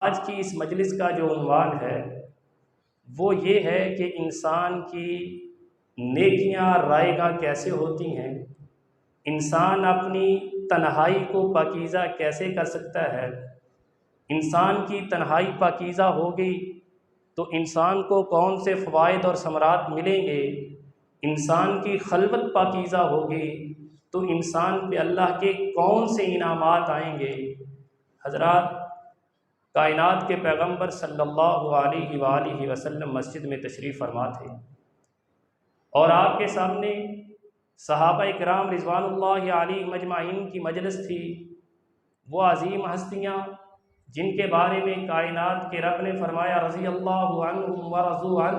आज की इस मजलिस का जो उन्वान है वो ये है कि इंसान की नेकियां रायगा कैसे होती हैं, इंसान अपनी तन्हाई को पाकीज़ा कैसे कर सकता है। इंसान की तन्हाई पाकीज़ा होगी तो इंसान को कौन से फ़वाइद और समरात मिलेंगे। इंसान की खलवत पाकीज़ा होगी तो इंसान पे अल्लाह के कौन से इनामात आएंगे। हज़रात, कायनात के पैगंबर सल्लल्लाहु अलैहि वसल्लम मस्जिद में तशरीफ़ फरमा थे और आपके सामने सहाबा इकराम रिज़वानुल्लाहि अलैहिम अजमाइन की मजलिस थी। वो अज़ीम हस्तियाँ जिनके बारे में कायनात के रब ने फरमाया रज़ी अल्लाहु अन्हुम व रज़ू अन,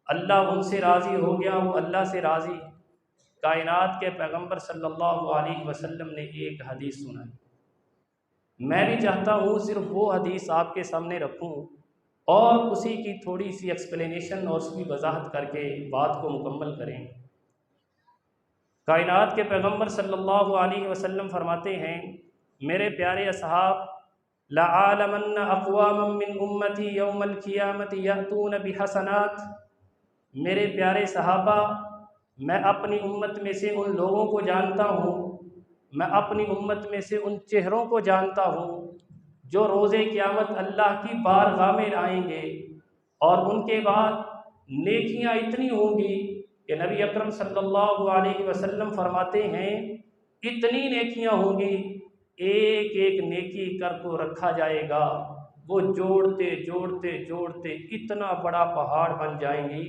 अल्लाह उनसे राज़ी हो गया, वो अल्लाह से राज़ी। कायनात के पैगंबर सल्लल्लाहु अलैहि वसल्लम ने एक हदीस सुनाई। मैं भी चाहता हूँ सिर्फ वो हदीस आपके सामने रखूँ और उसी की थोड़ी सी एक्सप्लेनेशन और उसकी वजाहत करके बात को मुकम्मल करें। कायनात के पैगंबर सल्लल्लाहु अलैहि वसल्लम फरमाते हैं, मेरे प्यारे असहाब, लअलमन्ना अक़वामम मिन उम्मती यौमल क़ियामति यअतून बिहसनात। मेरे प्यारे सहाबा, मैं अपनी उम्मत में से उन लोगों को जानता हूँ, मैं अपनी उम्मत में से उन चेहरों को जानता हूँ जो रोज़े क़यामत अल्लाह की बारगाह में आएंगे और उनके बाद नेकियां इतनी होंगी कि नबी अकरम सल्लल्लाहु अलैहि वसल्लम फरमाते हैं, इतनी नेकियां होंगी एक एक नेकी कर को रखा जाएगा, वो जोड़ते जोड़ते जोड़ते इतना बड़ा पहाड़ बन जाएंगी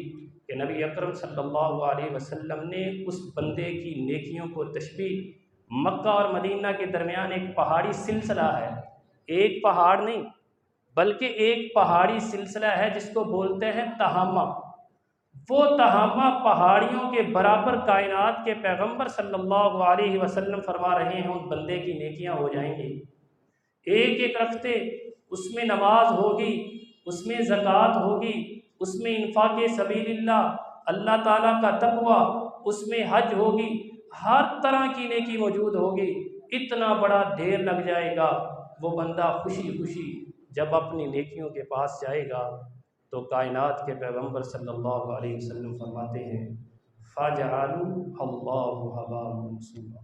कि नबी अकरम सल्लल्लाहु अलैहि वसल्लम ने उस बंदे की नेकियों को तशबीह मक्का और मदीना के दरमियान एक पहाड़ी सिलसिला है, एक पहाड़ नहीं बल्कि एक पहाड़ी सिलसिला है जिसको बोलते हैं तहामा। वो तहामा पहाड़ियों के बराबर कायनात के पैगंबर सल्लल्लाहु अलैहि वसल्लम फरमा रहे हैं, उन बंदे की नेकियां हो जाएंगी एक एक रखते। उसमें नमाज होगी, उसमें ज़कात होगी, उसमें इन्फाक़े सबीलिल्लाह, अल्लाह ताला का तक़वा, उसमें हज होगी, हर तरह की नेकी मौजूद होगी। इतना बड़ा ढेर लग जाएगा। वो बंदा खुशी खुशी जब अपनी नेकियों के पास जाएगा तो कायनात के पैगंबर सल्लल्लाहु अलैहि वसल्लम फरमाते हैं, फ़जअलू अल्लाहु हबाअ मंसूरा,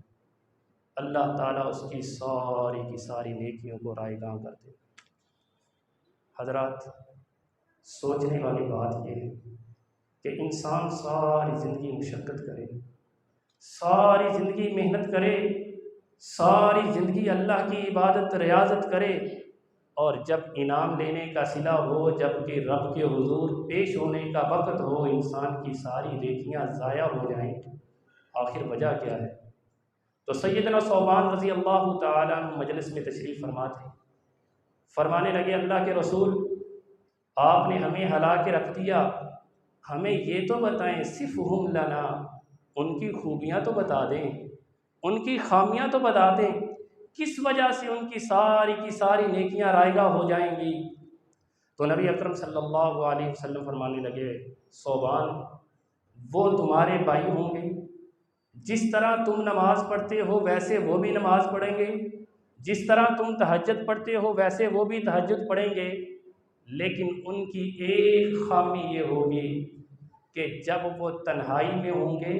अल्लाह ताला उसकी सारी की सारी नेकियों को रायगां कर दे। हज़रात, सोचने वाली बात यह है कि इंसान सारी ज़िंदगी मुशक्क़त करे, सारी ज़िंदगी मेहनत करे, सारी ज़िंदगी अल्लाह की इबादत रियाज़त करे और जब इनाम लेने का सिला हो, जबकि रब के हुजूर पेश होने का वक़्त हो, इंसान की सारी नेकियां ज़ाया हो जाएं। आखिर वजह क्या है? तो सैयदना सौबान रज़ी अल्लाह तआला अन्हु मजलिस में तशरीफ़ फरमा थे। फरमाने लगे, अल्लाह के रसूल, आपने हमें हला के रख दिया, हमें ये तो बताएं, सिफ़हुम लना, उनकी खूबियाँ तो बता दें, उनकी खामियाँ तो बता दें, किस वजह से उनकी सारी की सारी नेकियां रायगा हो जाएंगी। तो नबी अकरम सल्लल्लाहु अलैहि वसल्लम फरमाने लगे, सौबान, वो तुम्हारे भाई होंगे, जिस तरह तुम नमाज पढ़ते हो वैसे वो भी नमाज पढ़ेंगे, जिस तरह तुम तहज्जुद पढ़ते हो वैसे वो भी तहज्जुद पढ़ेंगे, लेकिन उनकी एक खामी ये होगी कि जब वो तन्हाई में होंगे,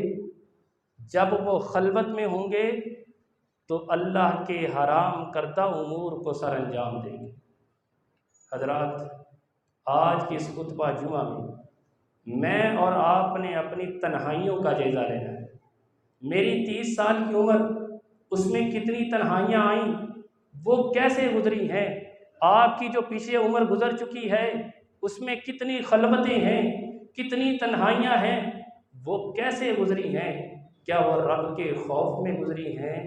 जब वो खलवत में होंगे तो अल्लाह के हराम करदा उमूर को सर अंजाम देंगे। हज़रात, आज की इस खुतबा जुमा में मैं और आपने अपनी तन्हाइयों का जायज़ा लेना है। मेरी 30 साल की उम्र, उसमें कितनी तन्हाइयाँ आईं, वो कैसे गुजरी हैं। आपकी जो पीछे उम्र गुजर चुकी है उसमें कितनी खलवतें हैं, कितनी तन्हाइयाँ हैं, वो कैसे गुजरी हैं। क्या वो रब के खौफ में गुजरी हैं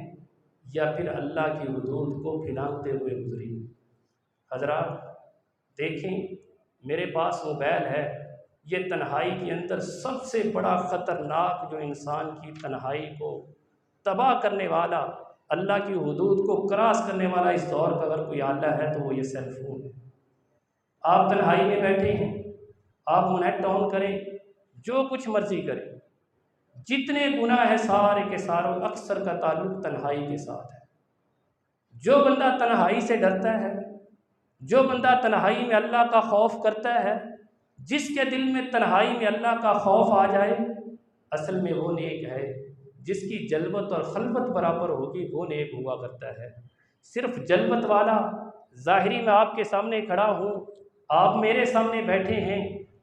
या फिर अल्लाह की हुदूद को फिलांगते हुए गुजरी। हज़रात देखें, मेरे पास मोबाइल है, ये तन्हाई के अंदर सबसे बड़ा ख़तरनाक जो इंसान की तन्हाई को तबाह करने वाला, अल्लाह की हुदूद को क्रॉस करने वाला इस दौर का अगर कोई आला है तो वो ये सेल फ़ोन है। आप तन्हाई में बैठे हैं, आप नेट ऑन करें, जो कुछ मर्ज़ी करें, जितने गुनाह है सारे के सारों अक्सर का ताल्लुक़ तन्हाई के साथ है। जो बंदा तन्हाई से डरता है, जो बंदा तन्हाई में अल्लाह का खौफ करता है, जिसके दिल में तन्हाई में अल्लाह का खौफ आ जाए, असल में वो नेक है। जिसकी जलवत और खलवत बराबर होगी वो नेक हुआ करता है। सिर्फ जलवत वाला, ज़ाहिरी में आपके सामने खड़ा हूँ, आप मेरे सामने बैठे हैं,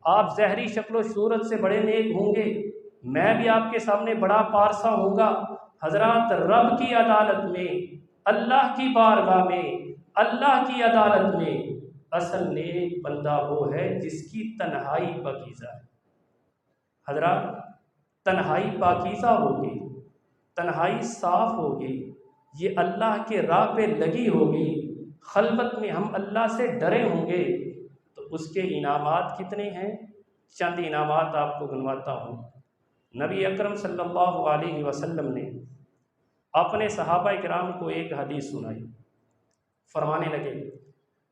आप ज़ाहरी शक्ल सूरत से बड़े नेक होंगे, मैं भी आपके सामने बड़ा पारसा होगा। हजरत रब की अदालत में, अल्लाह की बारगाह में, अल्लाह की अदालत में असल नेक बंदा वो है जिसकी तन्हाई पाकीज़ा है। हजरत तन्हाई पाकीज़ा होगी, तन्हाई साफ़ होगी, ये अल्लाह के राह पे लगी होगी, खलवत में हम अल्लाह से डरे होंगे, तो उसके इनामात कितने हैं। चंद इनामात आपको गिनवाता हूँ। नबी अकरम सल्लल्लाहु अलैहि वसल्लम ने अपने सहाबा किराम को एक हदीस सुनाई। फरमाने लगे,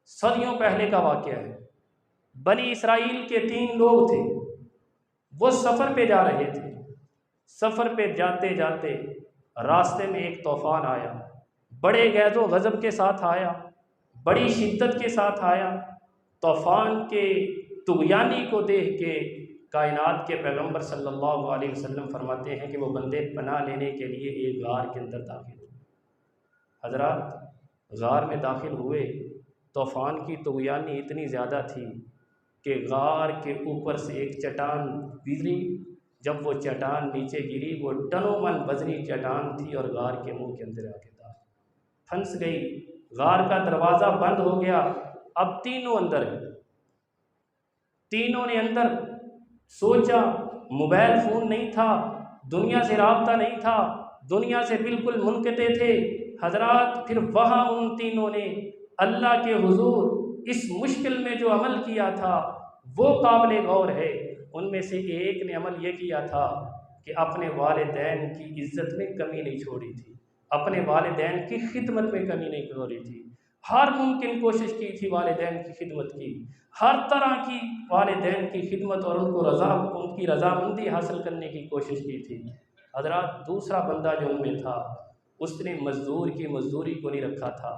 सदियों पहले का वाक़या है, बनी इसराइल के 3 लोग थे। वो सफ़र पे जा रहे थे। सफ़र पे जाते जाते रास्ते में एक तूफ़ान आया, बड़े गैज़ो गज़ब के साथ आया, बड़ी शिद्दत के साथ आया। तूफ़ान के तुग़यानी को देख के कायनात के पैगंबर सल्लल्लाहु अलैहि वसल्लम फरमाते हैं कि वो बंदे पनाह लेने के लिए एक गार के अंदर दाखिल हुए। हज़रात गार में दाखिल हुए, तूफ़ान की तुग़यानी इतनी ज़्यादा थी कि गार के ऊपर से एक चट्टान गिरी। जब वो चट्टान नीचे गिरी, वो टनोमन वज़नी चट्टान थी और गार के मुंह के अंदर आके फंस गई। गार का दरवाज़ा बंद हो गया। अब तीनों अंदर हैं। तीनों ने अंदर सोचा, मोबाइल फ़ोन नहीं था, दुनिया से राब्ता नहीं था, दुनिया से बिल्कुल मुनक़ते थे। हज़रात फिर वहाँ उन तीनों ने अल्लाह के हुज़ूर इस मुश्किल में जो अमल किया था वो काबिल गौर है। उनमें से एक ने अमल ये किया था कि अपने वालिदैन की इज़्ज़त में कमी नहीं छोड़ी थी, अपने वालिदैन की खिदमत में कमी नहीं छोड़ी थी। हर मुमकिन कोशिश की थी वालिदैन की खिदमत की, हर तरह की वालिदैन की खिदमत और उनकी रज़ामंदी हासिल करने की कोशिश की थी। हज़रात दूसरा बंदा जो उनमें था, उसने मज़दूर की मज़दूरी को नहीं रखा था,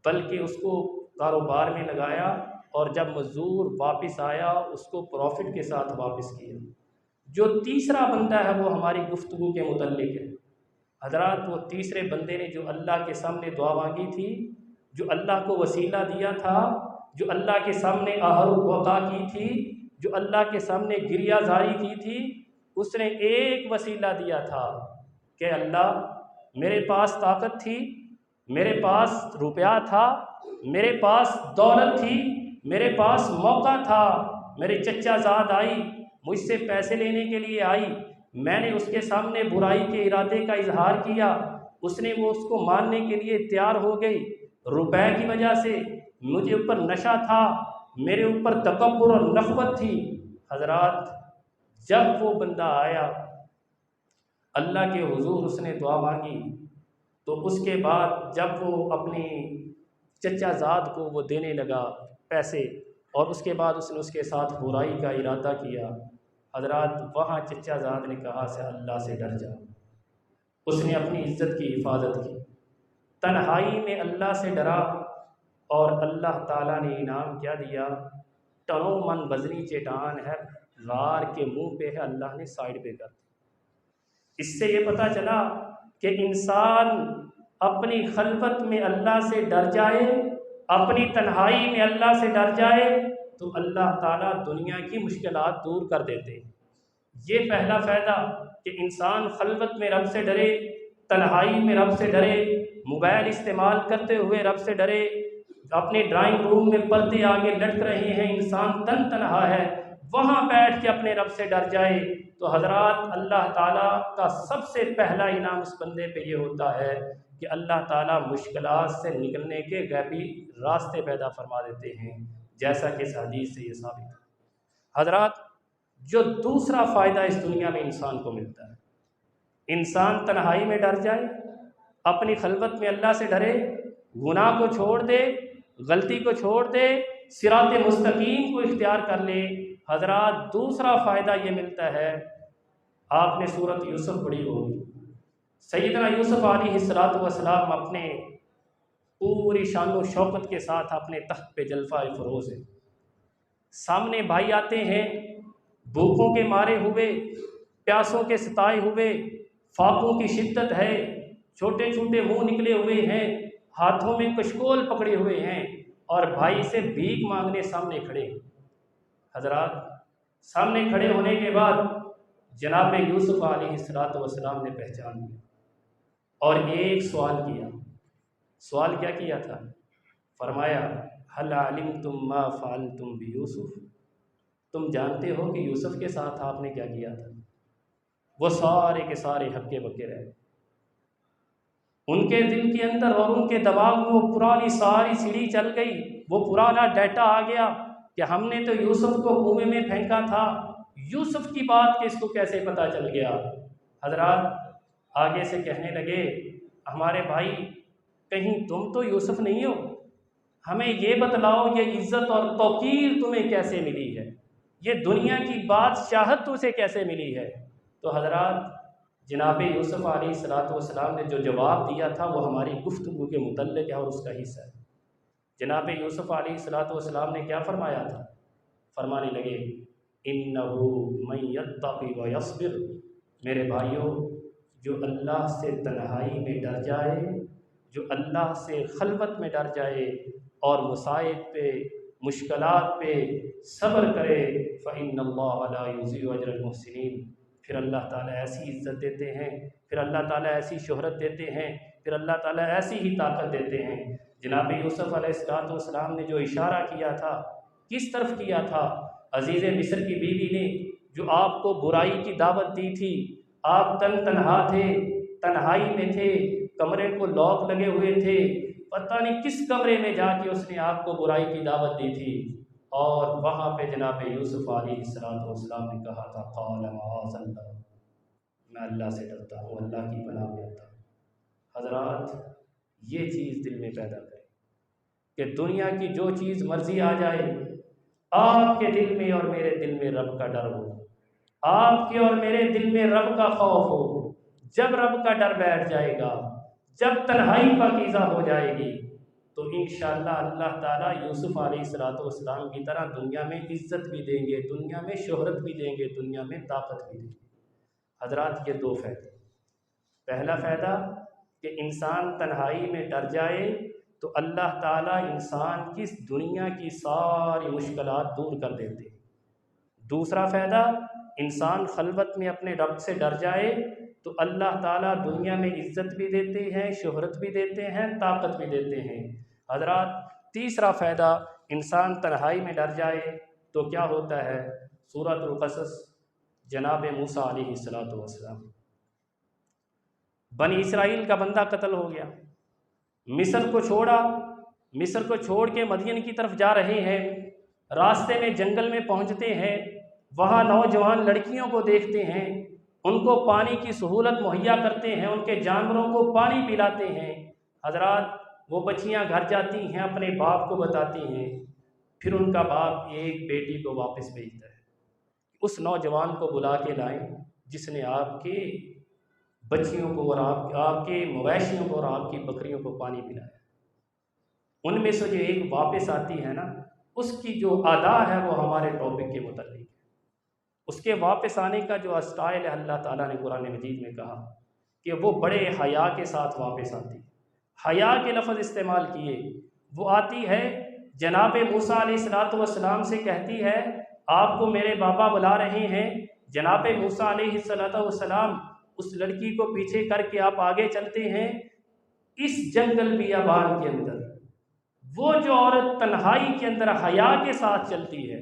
बल्कि उसको कारोबार में लगाया और जब मज़दूर वापस आया उसको प्रॉफिट के साथ वापस किया। जो तीसरा बंदा है वो हमारी गुफ्तगू के मुतल्लिक है। हज़रात वो तीसरे बंदे ने जो अल्लाह के सामने दुआ मांगी थी, जो अल्लाह को वसीला दिया था, जो अल्लाह के सामने आहर वक़ा की थी, जो अल्लाह के सामने गिरिया जारी की थी, उसने एक वसीला दिया था कि अल्लाह मेरे पास ताकत थी, मेरे पास रुपया था, मेरे पास दौलत थी, मेरे पास मौका था, मेरी चच्चा ज़ाद आई, मुझसे पैसे लेने के लिए आई, मैंने उसके सामने बुराई के इरादे का इजहार किया, उसने वो उसको मानने के लिए तैयार हो गई। रुपए की वजह से मुझे ऊपर नशा था, मेरे ऊपर तकब्बुर और नफ़रत थी। हज़रात जब वो बंदा आया अल्लाह के हुजूर उसने दुआ मांगी, तो उसके बाद जब वो अपनी चचा ज़ाद को वो देने लगा पैसे और उसके बाद उसने उसके साथ बुराई का इरादा किया। हज़रात वहाँ चचा ज़ाद ने कहा से अल्लाह से डर जा। उसने अपनी इज़्ज़त की हिफाजत की, तन्हाई में अल्लाह से डरा और अल्लाह ताला ने इनाम क्या दिया। टनों मन वज़नी चट्टान है, गार के मुंह पे है, अल्लाह ने साइड पे कर दी। इससे ये पता चला कि इंसान अपनी खलवत में अल्लाह से डर जाए, अपनी तन्हाई में अल्लाह से डर जाए तो अल्लाह ताला दुनिया की मुश्किलात दूर कर देते हैं। ये पहला फ़ायदा कि इंसान खलवत में रब से डरे, तन्हाई में रब से डरे, मोबाइल इस्तेमाल करते हुए रब से डरे, अपने ड्राइंग रूम में पर्दे आगे लटक रहे हैं, इंसान तन तनहा है, वहाँ बैठ के अपने रब से डर जाए। तो हज़रात अल्लाह ताला का सबसे पहला इनाम उस बंदे पे ये होता है कि अल्लाह ताला मुश्किलात से निकलने के गैबी रास्ते पैदा फरमा देते हैं, जैसा कि इस हदीस से ये साबित है। हज़रात जो दूसरा फ़ायदा इस दुनिया में इंसान को मिलता है, इंसान तन्हाई में डर जाए, अपनी खलवत में अल्लाह से डरे, गुनाह को छोड़ दे, गलती को छोड़ दे, सिराते मुस्तकीम को इख्तियार कर ले। हज़रात दूसरा फ़ायदा ये मिलता है, आपने सूरत यूसुफ पढ़ी होगी। सैयदना यूसुफ अलैहिस्सलातु वस्सलाम अपने पूरी शान शौकत के साथ अपने तख्त पे जलवा फरोज़ है। सामने भाई आते हैं, भूखों के मारे हुए, प्यासों के सताए हुए, फाकों की शिद्दत है, छोटे छोटे मुंह निकले हुए हैं, हाथों में कशकोल पकड़े हुए हैं और भाई से भीख मांगने सामने खड़े हैं। हजरात, सामने खड़े होने के बाद जनाब यूसुफ अलैहिस्सलाम ने पहचान लिया और एक सवाल किया। सवाल क्या किया था? फरमाया, हल अलिमतुम मा फ़अलतुम बि यूसुफ, तुम जानते हो कि यूसुफ के साथ आपने क्या किया था? वो सारे के सारे हक्के बक्के रहे। उनके दिल के अंदर और उनके दिमाग में वो पुरानी सारी सीढ़ी चल गई, वो पुराना डाटा आ गया कि हमने तो यूसुफ को कुएं में फेंका था, यूसुफ की बात किसको कैसे पता चल गया? हजरात आगे से कहने लगे, हमारे भाई कहीं तुम तो यूसुफ नहीं हो, हमें ये बतलाओ ये इज़्ज़त और तौकीर तुम्हें कैसे मिली है, ये दुनिया की बादशाहत तुझे कैसे मिली है? तो हजरात जनाब यूसुफ अलैहिस्सलाम ने जो जवाब दिया था वो हमारी गुफ्तगू के मुतल्लिक़ है और उसका हिस्सा है। जनाब यूसुफ अलैहिस्सलाम ने क्या फरमाया था? फरमाने लगे, इन्नहु मन यत्तक़ि व यस्बिर, मेरे भाइयों, जो अल्लाह से तन्हाई में डर जाए, जो अल्लाह से खलवत में डर जाए और मुसाइब पे, मुश्किलात पे सब्र करे, फ़इन्नल्लाह ला युज़िअ अजरल मुहसिनीन, फिर अल्लाह ताला ऐसी इज़्ज़त देते हैं, फिर अल्लाह ताला ऐसी शोहरत देते हैं, फिर अल्लाह ताला ऐसी ही ताकत देते हैं। जनाब यूसुफ अलैहिस्सलाम ने जो इशारा किया था, किस तरफ किया था? अजीज़ मिस्र की बीवी ने जो आपको बुराई की दावत दी थी, आप तन्हा थे, तन्हाई में थे, कमरे को लॉक लगे हुए थे, पता नहीं किस कमरे में जाके उसने आपको बुराई की दावत दी थी और वहाँ पे जनाब यूसुफ अलैहिस्सलाम ने कहा था, क़ाल मआज़ल्लाह, मैं अल्लाह से डरता हूँ, अल्लाह की पनाह में आता हूँ। हज़रात ये चीज़ दिल में पैदा करें कि दुनिया की जो चीज़ मर्ज़ी आ जाए, आपके दिल में और मेरे दिल में रब का डर हो, आपके और मेरे दिल में रब का खौफ हो। जब रब का डर बैठ जाएगा, जब तन्हाई पाकीज़ा हो जाएगी, तो इंशाअल्लाह अल्लाह ताला यूसुफ अलैहिस्सलाम की तरह दुनिया में इज़्ज़त भी देंगे, दुनिया में शोहरत भी देंगे, दुनिया में ताकत भी देंगे। हजरात ये दो फ़ायदे, पहला फ़ायदा कि इंसान तन्हाई में डर जाए तो अल्लाह ताला इंसान की दुनिया की सारी मुश्किलात दूर कर देते हैं। दूसरा फ़ायदा, इंसान खलवत में अपने रब से डर जाए तो अल्लाह ताला दुनिया में इज़्ज़त भी देते हैं, शोहरत भी देते हैं, ताकत भी देते हैं। हज़रात तीसरा फ़ायदा, इंसान तन्हाई में डर जाए तो क्या होता है? सूरतुल क़सस जनाब मूसा अलैहिस्सलाम, बनी इसराइल का बंदा कत्ल हो गया, मिस्र को छोड़ा, मिस्र को छोड़ के मदयन की तरफ जा रहे हैं, रास्ते में जंगल में पहुंचते हैं, वहाँ नौजवान लड़कियों को देखते हैं, उनको पानी की सहूलत मुहैया करते हैं, उनके जानवरों को पानी पिलाते हैं। हजरात वो बच्चियाँ घर जाती हैं, अपने बाप को बताती हैं, फिर उनका बाप एक बेटी को वापस भेजता है, उस नौजवान को बुला के लाएं जिसने आपके बच्चियों को और आपके मवेशियों को और आपकी बकरियों को पानी पिलाया। उनमें से जो एक वापस आती है ना, उसकी जो अदा है वो हमारे टॉपिक के मुताबिक है। उसके वापस आने का जो स्टाइल है, अल्लाह ताला ने कुरान मजीद में कहा कि वो बड़े हया के साथ वापस आती, हया के लफ्ज़ इस्तेमाल किए। वो आती है, जनाब मूसा अलैहिस्सलाम से कहती है, आपको मेरे बाबा बुला रहे हैं। जनाब मूसा अलैहिस्सलाम उस लड़की को पीछे करके आप आगे चलते हैं। इस जंगल बियाबान के अंदर वो जो औरत तन्हाई के अंदर हया के साथ चलती है,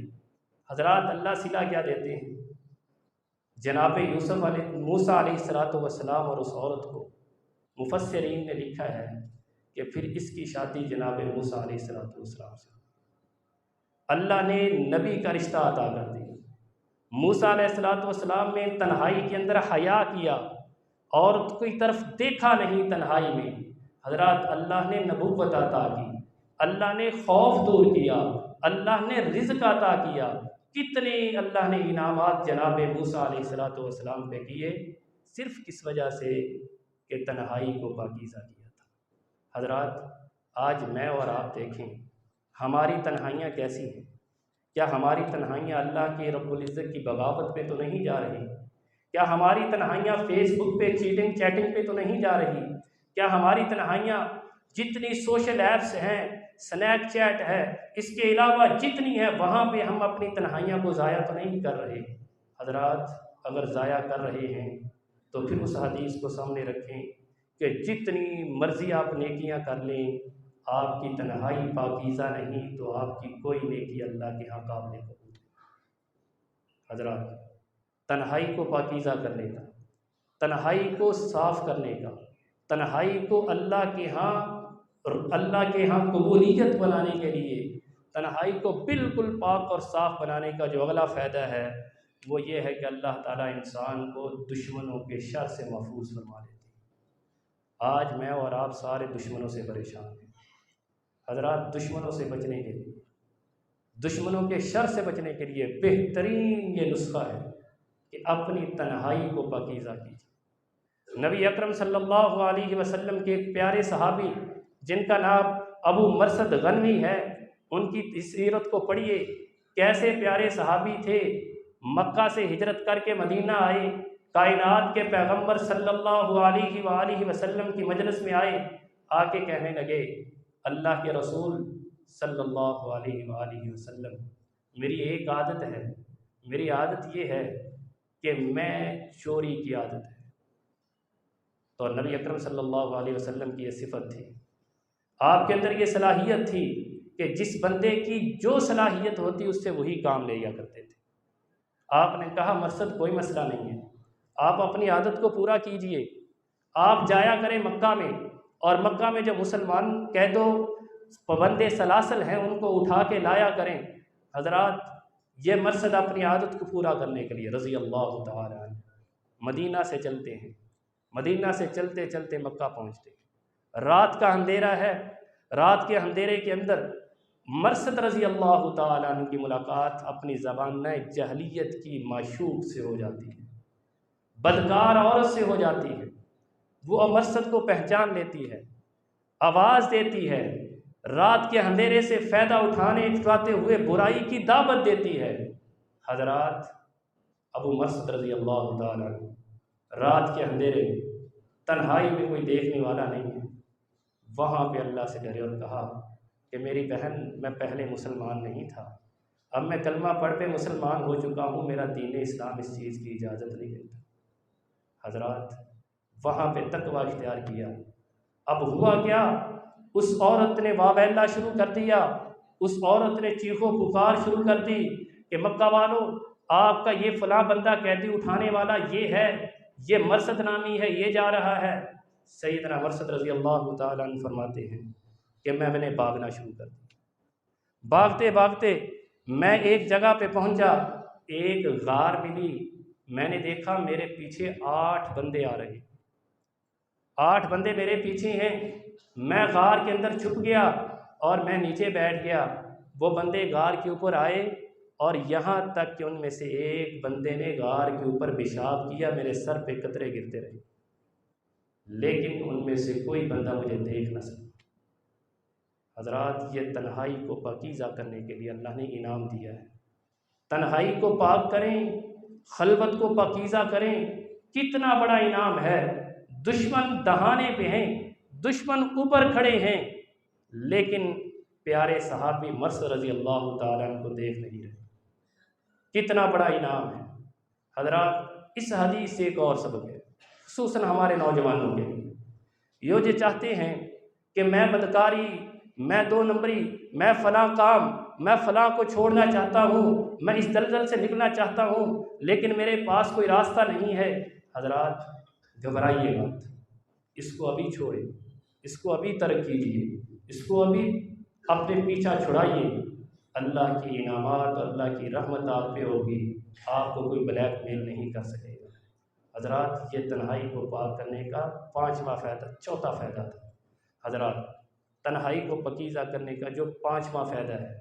हजरात अल्लाह सिला क्या देते हैं? जनाब मूसा अलैहिस्सलाम और उस औरत को मुफस्सिरीन ने लिखा है कि फिर इसकी शादी जनाब मूसा अलैहिस्सलाम से, अल्लाह ने नबी का रिश्ता अता कर दिया। मूसा अलैहिस्सलाम ने तन्हाई के अंदर हया किया, औरत की तरफ देखा नहीं तन्हाई में। हजरात अल्लाह ने नबूवत अता की, अल्लाह ने खौफ दूर किया, अल्लाह ने रिज़्क़ अता किया। कितने अल्लाह ने इनामात जनाब मूसा अलैहिस्सलाम पे किए, सिर्फ किस वजह से कि तन्हाई को पाकीज़ा किया था। हजरात आज मैं और आप देखें हमारी तन्हाइयाँ कैसी हैं। क्या हमारी तन्हाइयाँ अल्लाह के रब्बुल इज़्ज़त की बगावत पे तो नहीं जा रही? क्या हमारी तन्हाइयाँ फेसबुक पे चीटिंग चैटिंग पे तो नहीं जा रही? क्या हमारी तन्हाइयाँ जितनी सोशल ऐप्स हैं, स्नैपचैट है, इसके अलावा जितनी है वहाँ पे हम अपनी तन्हाइयाँ को ज़ाया तो नहीं कर रहे? हज़रात, अगर ज़ाया कर रहे हैं तो फिर उस हदीस को सामने रखें कि जितनी मर्ज़ी आप नेकियां कर लें, आपकी तन्हाई पाकीज़ा नहीं तो आपकी कोई नेकी अल्लाह के यहाँ काबिल कबूल नहीं। हज़रात, तन्हाई को पाकीज़ा करने का, तन्हाई को साफ़ करने का, तन्हाई को अल्लाह के यहाँ कबूलियत बनाने के लिए, तन्हाई को बिल्कुल पाक और साफ़ बनाने का जो अगला फ़ायदा है वो ये है कि अल्लाह ताला इंसान को दुश्मनों के शर से महफूज फरमा देते हैं। आज मैं और आप सारे दुश्मनों से परेशान हैं। हज़रात, दुश्मनों से बचने के लिए, दुश्मनों के शर से बचने के लिए बेहतरीन ये नुस्खा है कि अपनी तन्हाई को पाकीज़ा कीजिए। नबी अकरम सल्लल्लाहु अलैहि वसल्लम के एक प्यारे सहाबी जिनका नाम अबू मरसद गनवी है, उनकी सीरत को पढ़िए। कैसे प्यारे सहाबी थे, मक्का से हिजरत करके मदीना आए, कायनात के पैगंबर सल्लल्लाहु अलैहि वसल्लम की मजलिस में आए, आके कहने लगे, अल्लाह के रसूल सल्लल्लाहु अलैहि वसल्लम, मेरी एक आदत है, मेरी आदत ये है कि मैं चोरी की आदत है। तो नबी अकरम सल्लल्लाहु अलैहि वसल्लम की ये सिफत थी, आपके अंदर ये सलाहियत थी कि जिस बंदे की जो सलाहियत होती उससे वही काम ले लिया करते थे। आपने कहा मकसद कोई मसला नहीं है, आप अपनी आदत को पूरा कीजिए, आप जाया करें मक्का में, और मक्का में जो मुसलमान कैदो पाबंदे सलासल हैं उनको उठा के लाया करें। हजरात, ये मकसद अपनी आदत को पूरा करने के लिए रज़ी अल्लाह तआला अन्हु मदीना से चलते हैं। मदीना से चलते चलते मक्का पहुँचते हैं। रात का अंधेरा है, रात के अंधेरे के अंदर मरसद रज़ी अल्लाह तआला अन्हु की मुलाकात अपनी ज़बान जहलियत की माशूक से हो जाती है, बदकार औरत से हो जाती है। वो मरसद को पहचान लेती है, आवाज़ देती है, रात के अंधेरे से फ़ायदा उठाते हुए बुराई की दावत देती है। हज़रात, अबू मरसद रज़ी अल्लाह तआला अन्हु रात के अंधेरे में, तन्हाई में, कोई देखने वाला नहीं है, वहाँ पे अल्लाह से डरे और कहा कि मेरी बहन, मैं पहले मुसलमान नहीं था, अब मैं कलमा पढ़ पे मुसलमान हो चुका हूँ, मेरा दीन इस्लाम इस चीज़ की इजाज़त नहीं देता। हज़रात, वहाँ पे तकवा इख्तियार किया। अब हुआ क्या, उस औरत ने वावैला शुरू कर दिया, उस औरत ने चीखो पुकार शुरू कर दी कि मक्का वालों, आपका ये फ़लाँ बंदा कैदी उठाने वाला ये है, ये मरसद नामी है, ये जा रहा है। सैयदना मरसद रज़ी अल्लाह तआला अन्हु फरमाते हैं कि मैंने भागना शुरू कर दिया। भागते भागते मैं एक जगह पे पहुंचा, एक गार मिली, मैंने देखा मेरे पीछे 8 बंदे आ रहे, 8 बंदे मेरे पीछे हैं। मैं गार के अंदर छुप गया और मैं नीचे बैठ गया। वो बंदे गार के ऊपर आए और यहाँ तक कि उनमें से एक बंदे ने गार के ऊपर पेशाब किया, मेरे सर पे कतरे गिरते रहे, लेकिन उनमें से कोई बंदा मुझे देख न सका। हज़रात, ये तन्हाई को पाकीज़ा करने के लिए अल्लाह ने इनाम दिया है। तन्हाई को पाक करें, खलवत को पाकीज़ा करें, कितना बड़ा इनाम है। दुश्मन दहाने पे हैं, दुश्मन ऊपर खड़े हैं, लेकिन प्यारे सहाबी मरसद रज़ी अल्लाह तआला अन्हु को देख नहीं रहे। कितना बड़ा इनाम है। हज़रात, इस हदीस से एक और सबक है, खुसूसन हमारे नौजवानों के लिए। यो जो चाहते हैं कि मैं बदकारी, मैं 2 नंबरी, मैं फ़लाँ काम, मैं फ़लाँ को छोड़ना चाहता हूँ, मैं इस दलदल से निकलना चाहता हूँ, लेकिन मेरे पास कोई रास्ता नहीं है। हज़रात, घबराइए मत, इसको अभी छोड़ें, इसको अभी तर्क कीजिए, इसको अभी अपने पीछा छुड़ाइए। अल्लाह की इनामात, अल्लाह की रहमत आप पे होगी, आपको कोई ब्लैकमेल नहीं कर सकेगा। हज़रात, ये तन्हाई को पाक करने का 5वां फ़ायदा, चौथा फ़ायदा था। हज़रात, तन्हाई को पाकीज़ा करने का जो 5वां फ़ायदा है,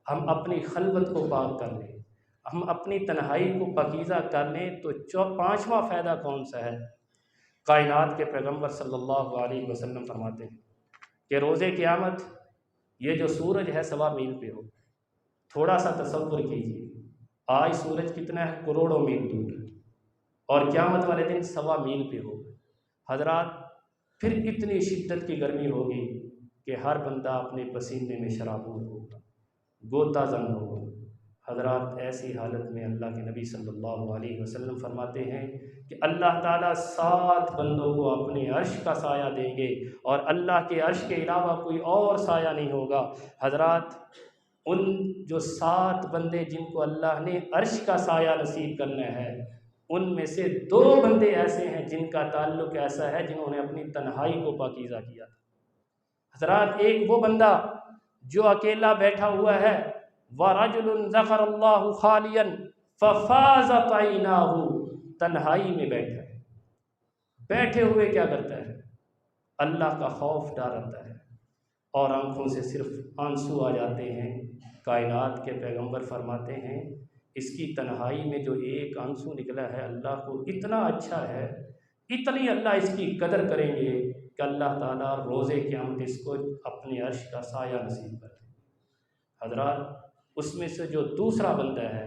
हम अपनी खलवत को पाक कर लें, हम अपनी तन्हाई को पाकीज़ा कर लें, तो 5वां फ़ायदा कौन सा है? कायनात के पैगंबर सल्लल्लाहु अलैहि वसल्लम फरमाते हैं कि रोज़े क़यामत ये जो सूरज है 1.25 मील पे हो। थोड़ा सा तसव्वुर कीजिए, आज सूरज कितना है, करोड़ों मील दूर है, और क़यामत वाले दिन 1.25 मील पे हो। हजरात, फिर इतनी शिद्दत की गर्मी होगी कि हर बंदा अपने पसीने में शराबूर होगा, गोता जंग होगा। हजरात, ऐसी हालत में अल्लाह के नबी सल्लल्लाहु अलैहि वसल्लम फरमाते हैं कि अल्लाह ताला 7 बंदों को अपने अर्श का साया देंगे, और अल्लाह के अर्श के अलावा कोई और साया नहीं होगा। हजरात, उन जो 7 बंदे जिनको अल्लाह ने अर्श का साया नसीब करना है, उनमें से 2 बंदे ऐसे हैं जिनका ताल्लुक ऐसा है जिन्होंने अपनी तन्हाई को पाकीज़ा किया था। हजरात, एक वो बंदा जो अकेला बैठा हुआ है, वरजुलुन ज़करल्लाहु खालियन फ़फ़ाज़त ऐनाहु, तन्हाई में बैठा है, बैठे हुए क्या करता है, अल्लाह का खौफ डरता है और आँखों से सिर्फ आंसू आ जाते हैं। कायनात के पैगंबर फरमाते हैं, इसकी तन्हाई में जो एक आंसू निकला है अल्लाह को इतना अच्छा है, इतनी अल्लाह इसकी कदर करेंगे कि अल्लाह ताला रोज़े क़यामत इसको अपने अर्श का साया नसीब कर दें। हज़रात, उसमें से जो दूसरा बंदा है,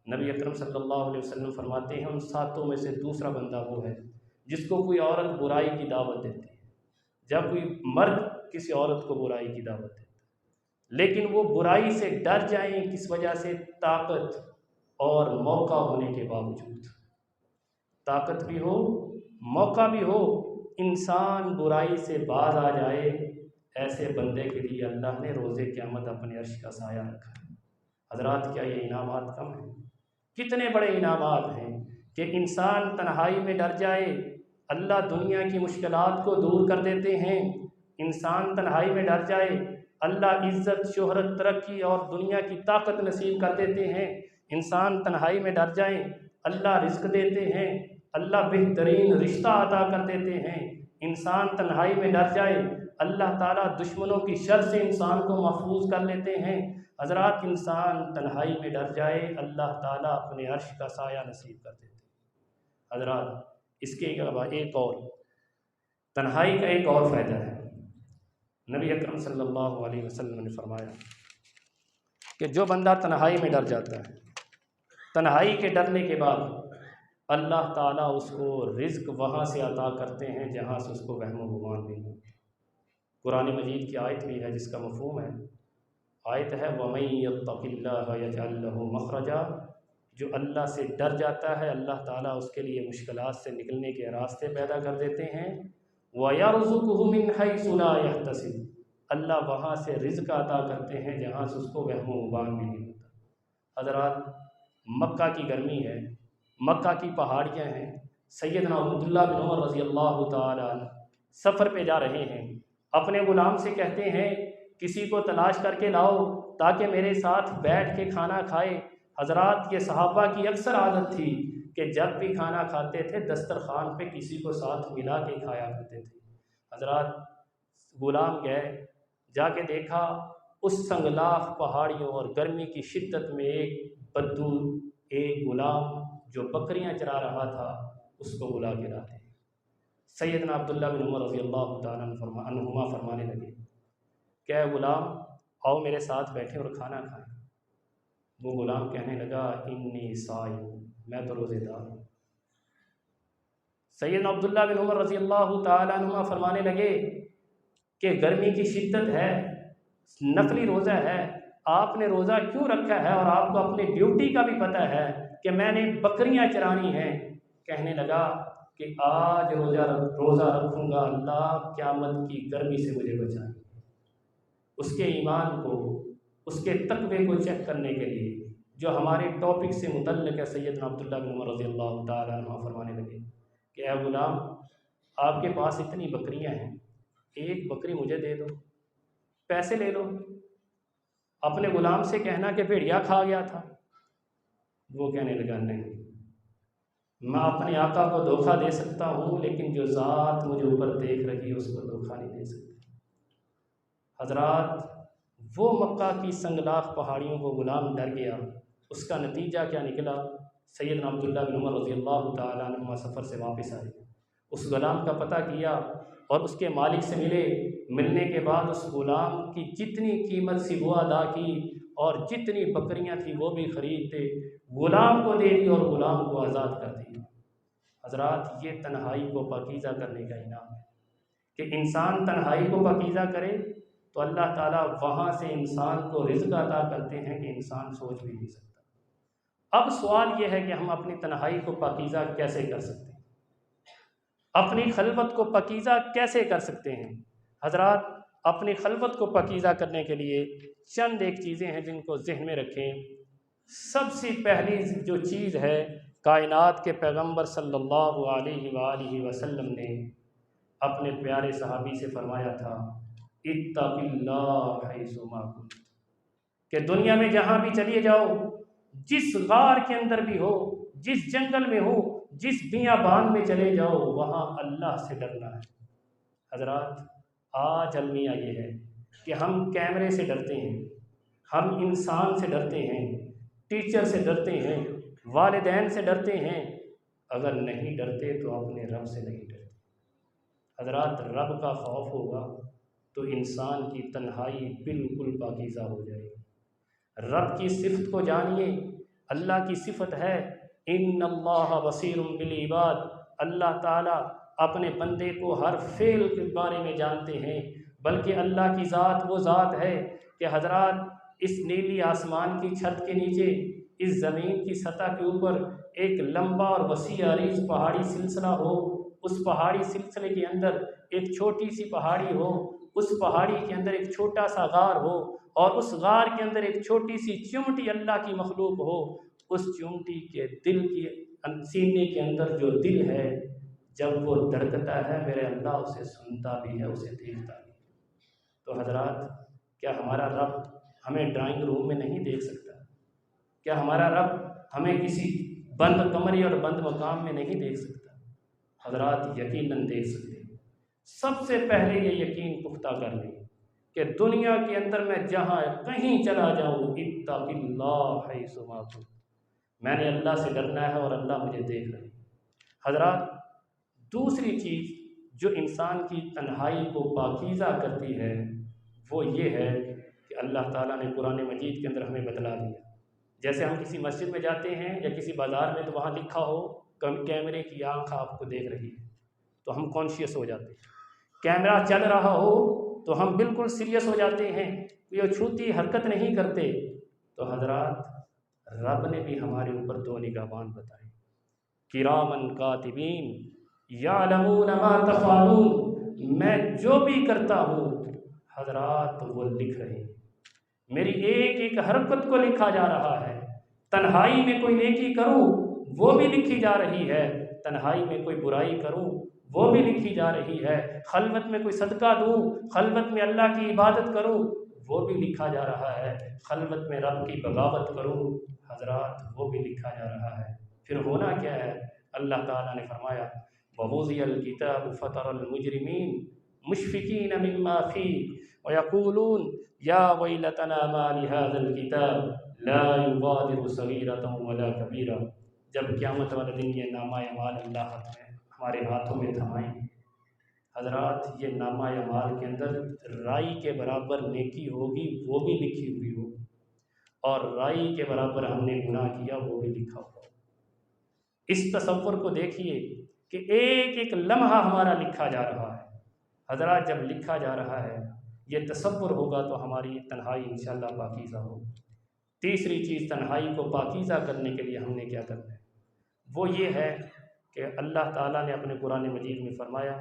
नबी अकरम सल्लल्लाहु अलैहि वसल्लम फरमाते हैं, उन 7 में से दूसरा बंदा वो है जिसको कोई औरत बुराई की दावत देती है। जब कोई मर्द किसी औरत को बुराई की दावत देता है, लेकिन वो बुराई से डर जाएं, किस वजह से, ताकत और मौका होने के बावजूद, ताकत भी हो, मौका भी हो, इंसान बुराई से बाज आ जाए, ऐसे बंदे के लिए अल्लाह ने रोज़े क़यामत अपने अर्श का साया रखा है। हज़रात, क्या ये इनामात कम हैं? कितने बड़े इनामात हैं कि इंसान तन्हाई में डर जाए, अल्लाह दुनिया की मुश्किलात को दूर कर देते हैं। इंसान तन्हाई में डर जाए, अल्लाह इज़्ज़त, शोहरत, तरक्की और दुनिया की ताकत नसीब कर देते हैं। इंसान तन्हाई में डर जाए, अल्लाह रिज़्क देते हैं, अल्लाह बेहतरीन रिश्ता अता कर देते हैं। इंसान तन्हाई में डर जाए, अल्लाह ताला दुश्मनों की शर से इंसान को महफूज कर लेते हैं। हज़रात, इंसान तन्हाई में डर जाए, अल्लाह ताला अपने अर्श का साया नसीब कर देते हैं। हज़रात, इसके अलावा एक और तन्हाई का एक और फ़ायदा है। नबी अकरम सल्लल्लाहु अलैहि वसल्लम ने फरमाया कि जो बंदा तन्हाई में डर जाता है, तन्हाई के डरने के बाद अल्लाह ताला उसको रिज़्क वहाँ से अता करते हैं जहाँ से उसको वहम गुमान भी हो। कुरान मजीद की आयत भी है जिसका मफ़हूम है, आयत है वमन यत्तक़िल्लाह यजअल लहू मख़रजा, जो अल्लाह से डर जाता है अल्लाह ताला उसके लिए मुश्किलात से निकलने के रास्ते पैदा कर देते हैं। वयरज़ुक़हु मिन हैसु ला यहतसिब, अल्लाह वहाँ से रिज़्क अता करते हैं जहाँ से उसको वहम गुमान भी नहीं होता। हज़रात, मक्का की गर्मी है, मक्का की पहाड़ियाँ हैं। सैयदना अब्दुल्लाह बिन उमर रज़ी अल्लाह तआला सफ़र पे जा रहे हैं, अपने ग़ुलाम से कहते हैं किसी को तलाश करके लाओ ताकि मेरे साथ बैठ के खाना खाए। हज़रात, ये सहाबा की अक्सर आदत थी कि जब भी खाना खाते थे दस्तरखान पे किसी को साथ मिला के खाया करते थे। हज़रात, ग़ुलाम गए, जाके देखा उस संगलाख पहाड़ियों और गर्मी की शिद्दत में एक बद्दू, एक ग़ुलाम जो बकरियां चरा रहा था, उसको बुला के लाते। सैयदना अब्दुल्लाह बिन उमर रज़ी अल्लाह तआला अन्हुमा फरमाने लगे, क्या ग़ुलाम, आओ मेरे साथ बैठे और खाना खाएं। वो ग़ुलाम कहने लगा, इन्नी साइम, मैं तो रोज़ेदार हूँ। सैयदना अब्दुल्लाह बिन उमर रज़ी अल्लाह तआला अन्हुमा फरमाने लगे कि गर्मी की शिद्दत है, नफली रोज़ा है, आपने रोज़ा क्यों रखा है और आपको अपनी ड्यूटी का भी पता है कि मैंने बकरियां चरानी हैं। कहने लगा कि आज रोज़ा रखूँगा, अल्लाह क़यामत की गर्मी से मुझे बचाए। उसके ईमान को, उसके तक़वे को चेक करने के लिए जो हमारे टॉपिक से मुतल्लिक़ है, सैयदना अब्दुल्लाह बिन उमर रज़ी अल्लाह तआला अन्हुमा फरमाने लगे कि ऐ ग़ुलाम, आपके पास इतनी बकरियां हैं, एक बकरी मुझे दे दो, पैसे ले लो। अपने ग़ुलाम से कहना कि भेड़िया खा गया था। वो कहने लगा, नहीं, मैं अपने आका को धोखा दे सकता हूँ लेकिन जो ज़ात मुझे ऊपर देख रही है उसको धोखा नहीं दे सकता। हज़रात, वो मक्का की संगलाख पहाड़ियों को ग़ुलाम डर गया। उसका नतीजा क्या निकला? सैयदना अब्दुल्लाह बिन उमर रज़ी अल्लाह तआला अन्हुमा सफ़र से वापस आए, उस ग़ुलाम का पता किया और उसके मालिक से मिले मिलने के बाद उस ग़ुलाम की जितनी कीमत थी वो अदा की और जितनी बकरियां थी वो भी ख़रीद दे, ग़ुलाम को दे दी और ग़ुलाम को आज़ाद कर दिया। हज़रात, ये तन्हाई को पाकीज़ा करने का इनाम है कि इंसान तन्हाई को पाकीज़ा करे तो अल्लाह ताला वहाँ से इंसान को रिज़्क़ अता करते हैं कि इंसान सोच भी नहीं सकता। अब सवाल ये है कि हम अपनी तन्हाई को पाकीज़ा कैसे कर सकते हैं, अपनी खलवत को पाकीज़ा कैसे कर सकते हैं। हज़रात, अपनी खलवत को पाकीज़ा करने के लिए चंद एक चीज़ें हैं जिनको ज़हन में रखें। सबसे पहली जो चीज़ है, कायनात के पैगंबर सल्लल्लाहु अलैहि वसल्लम ने अपने प्यारे सहाबी से फरमाया था, इत्तक़िल्लाह हैसुमा कुंत, कि दुनिया में जहाँ भी चलिए जाओ, जिस गार के अंदर भी हो, जिस जंगल में हो, जिस बियाबान में चले जाओ, वहाँ अल्लाह से डरना है। हज़रात, आज अलमिया ये है कि हम कैमरे से डरते हैं, हम इंसान से डरते हैं, टीचर से डरते हैं, वालिदैन से डरते हैं, अगर नहीं डरते तो अपने रब से नहीं डरते। हज़रात, रब का खौफ होगा तो इंसान की तन्हाई बिल्कुल पाकीज़ा हो जाएगी। रब की सिफ़त को जानिए। अल्लाह की सिफ़त है इन्नल्लाह बसीरुम बिल इबाद, अल्लाह ताला अपने बंदे को हर फ़ेल के बारे में जानते हैं। बल्कि अल्लाह की ज़ात वो ज़ात है कि हज़रात, इस नीली आसमान की छत के नीचे, इस ज़मीन की सतह के ऊपर एक लंबा और वसी अरीज़ पहाड़ी सिलसिला हो, उस पहाड़ी सिलसिले के अंदर एक छोटी सी पहाड़ी हो, उस पहाड़ी के अंदर एक छोटा सा गार हो और उस गार के अंदर एक छोटी सी चिमटी अल्लाह की मखलूक हो। उस चिमटी के दिल की सीने के अंदर जो दिल है, जब वो धड़कता है, मेरे अल्लाह उसे सुनता भी है, उसे देखता भी है। तो हज़रात, क्या हमारा रब हमें ड्राइंग रूम में नहीं देख सकता? क्या हमारा रब हमें किसी बंद कमरे और बंद मकाम में नहीं देख सकता? हज़रात, यकीनन देख सकते हैं। सबसे पहले ये यकीन पुख्ता कर लें कि दुनिया के अंदर मैं जहाँ कहीं चला जाऊँ, इत्तक़िल्लाह हैसुमा कुंत, मैंने अल्लाह से डरना है और अल्लाह मुझे देख रहे हैं। हज़रात, दूसरी चीज़ जो इंसान की तन्हाई को पाकीज़ा करती है वो ये है कि अल्लाह ताला ने कुरान मजीद के अंदर हमें बतला दिया। जैसे हम किसी मस्जिद में जाते हैं या किसी बाज़ार में, तो वहाँ लिखा हो कैमरे की आँख आपको देख रही है, तो हम कॉन्शियस हो जाते हैं। कैमरा चल रहा हो तो हम बिल्कुल सीरियस हो जाते हैं, ये छूती हरकत नहीं करते। तो हज़रात, रब ने भी हमारे ऊपर दो निगाहबान बताए, किरामन कातिबीन यालमून मा तफ़अलून, मैं जो भी करता हूँ हज़रात वो लिख रहे हैं, मेरी एक एक हरकत को लिखा जा रहा है। तन्हाई में कोई नेकी करूँ वो भी लिखी जा रही है, तन्हाई में कोई बुराई करूँ वो भी लिखी जा रही है, खलवत में कोई सदका दूँ, खलवत में अल्लाह की इबादत करूँ वो भी लिखा जा रहा है, खलवत में रब की बगावत करूँ हज़रात वो भी लिखा जा रहा है। फिर होना क्या है? अल्लाह ताला ने फरमाया, ववुज़िअल किताबु फ़तरल मुजरिमीन मुशफ़िकीन मिम्मा फ़ीह व यक़ूलून या वैलतना मा लिहाज़ल किताब ला युग़ादिरु सग़ीरतन वला कबीरा। जब क़यामत वाले दिन ये नामा अमाल अल्लाह हमारे हाथों में थमाएंगे, हज़रात, ये नामा अमाल के अंदर राई के बराबर नेकी होगी वो भी लिखी हुई होगी, और राई के बराबर हमने गुनाह किया वो भी लिखा हुआ। इस तसव्वुर को देखिए कि एक एक लम्हा हमारा लिखा जा रहा है। हज़रात, जब लिखा जा रहा है, ये तसव्वुर होगा तो हमारी तन्हाई इंशाअल्लाह पाकीज़ा होगी। तीसरी चीज़, तन्हाई को पाकीज़ा करने के लिए हमने क्या करना है, वो ये है कि अल्लाह ताला ने अपने कुरान मजीद में फरमाया,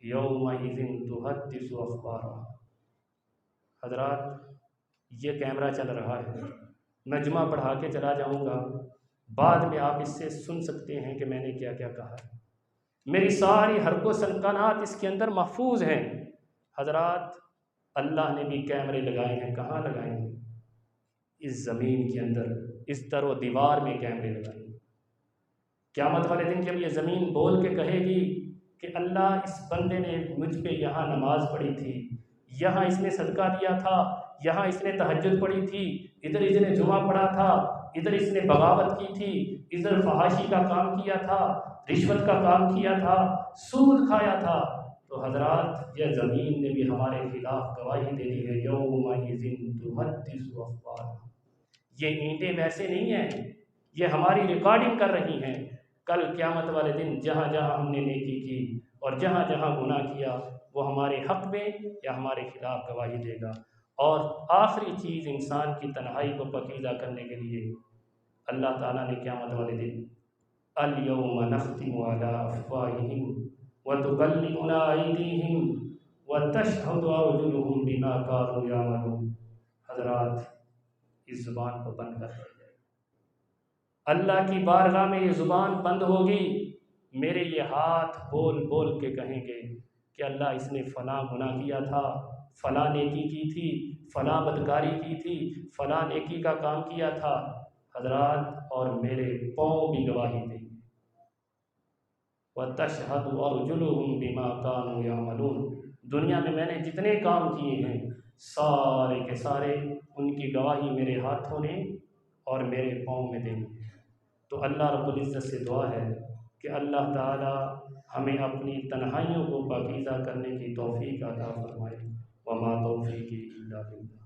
यौमइज़िन तुहद्दिसु अख़बारहा। हज़रात, ये कैमरा चल रहा है, मैं जुमा पढ़ा के चला जाऊँगा, बाद में आप इससे सुन सकते हैं कि मैंने क्या क्या कहा है। मेरी सारी हरको सनकानात इसके अंदर महफूज हैं। हज़रात, अल्लाह ने भी कैमरे लगाए हैं। कहाँ लगाए हैं? इस ज़मीन के अंदर, इस दरो दीवार में कैमरे लगाए हैं। क़यामत वाले दिन जब ये ज़मीन बोल के कहेगी कि अल्लाह, इस बंदे ने मुझ पे यहाँ नमाज़ पढ़ी थी, यहाँ इसने सदका दिया था, यहाँ इसने तहज्जुद पढ़ी थी, इधर इसने जुमा पढ़ा था, इधर इसने बगावत की थी, इधर फहाशी का काम किया था, रिश्वत का काम किया था, सूद खाया था, तो हज़रात यह ज़मीन ने भी हमारे खिलाफ गवाही दे दी है। यौमइज़िन तुहद्दिसु अख़बारहा, ये ईंटें वैसे नहीं हैं, ये हमारी रिकॉर्डिंग कर रही हैं। कल क़यामत वाले दिन जहाँ जहाँ हमने नेकी की और जहाँ जहाँ गुनाह किया, वो हमारे हक़ में या हमारे खिलाफ गवाही देगा। और आखिरी चीज़, इंसान की तन्हाई को पकीज़ा करने के लिए अल्लाह ताला ने क़यामत वाले दिन अल यौम नख्तिमु अला अफ़वाहिहिम व तुकल्लिमुना अयदीहिम व तशहदु अर्जुलुहुम बिमा कानू यामलून। हज़रात, इस ज़ुबान को बंद कर दिया जाए। अल्लाह की बारगाह में ये ज़ुबान बंद होगी। मेरे ये हाथ बोल बोल के कहेंगे कि अल्लाह, इसने फ़लाँ गुनाह किया था, फ़लाँ नेकी की थी, फ़लाँ बदकारी की थी, फ़लाँ नेकी का काम किया था। हज़रात, और मेरे पाँव भी गवाही देंगे। व तशहदु अर्जुलुहुम बिमा कानू यामलून। दुनिया में मैंने जितने काम किए हैं, सारे के सारे उनकी गवाही मेरे हाथों ने और मेरे पाँव में देंगे। तो अल्लाह रब्बुल इज़्ज़त से दुआ है कि अल्लाह ताला हमें अपनी तन्हाइयों को पाकीज़ा करने की तौफ़ीक़ अता फ़रमाए। वमा तौफ़ीक़ी इल्ला बिल्लाह।